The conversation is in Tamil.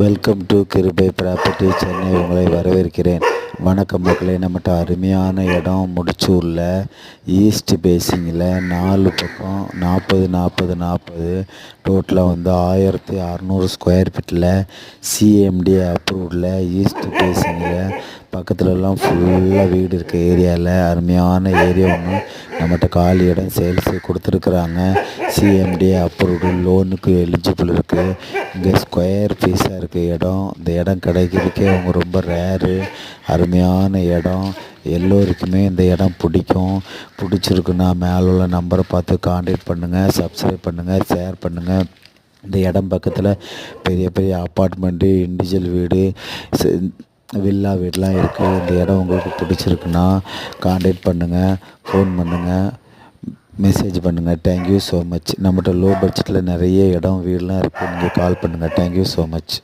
வெல்கம் டு கிருபை ப்ராப்பர்ட்டி சென்னை உங்களை வரவேற்கிறேன். வணக்கம் மக்களே. நம்மகிட்ட அருமையான இடம் முடிச்சூரில் ஈஸ்ட் பேசிங்கில் 4 பக்கம் 40 டோட்டலாக வந்து 1600 ஸ்கொயர் ஃபீட்டில் சிஎம்டி அப்ரூவ்டில் ஈஸ்ட் பேசிங்கில் பக்கத்துலலாம் ஃபுல்லாக வீடு இருக்க ஏரியாவில் அருமையான ஏரியா ஒன்று நம்மகிட்ட காலி இடம் சேல்ஸு கொடுத்துருக்குறாங்க. சிஎம்டி அப்ரூவ்டு, லோனுக்கு எலிஜிபிள் இருக்குது. இங்கே ஸ்கொயர் ஃபீஸாக இருக்குது இடம். இந்த இடம் கிடைக்கிறதுக்கே அவங்க ரொம்ப ரேரு. அருமையான இடம், எல்லோருக்குமே இந்த இடம் பிடிச்சிருக்குன்னா மேலே உள்ள நம்பரை பார்த்து கான்டாக்ட் பண்ணுங்கள், சப்ஸ்கிரைப் பண்ணுங்கள், ஷேர் பண்ணுங்கள். இந்த இடம் பக்கத்தில் பெரிய பெரிய அப்பார்ட்மெண்ட்டு, இண்டிவிஜுவல் வீடு, வில்லா வீடெலாம் இருக்குது. இந்த இடம் உங்களுக்கு பிடிச்சிருக்குன்னா கான்டாக்ட் பண்ணுங்கள், ஃபோன் பண்ணுங்கள், மெசேஜ் பண்ணுங்கள். Thank you so much. நம்மகிட்ட லோ பட்ஜெட்டில் நிறைய இடம் வீடெலாம் இருக்குது. நீங்கள் கால் பண்ணுங்கள். Thank you so much.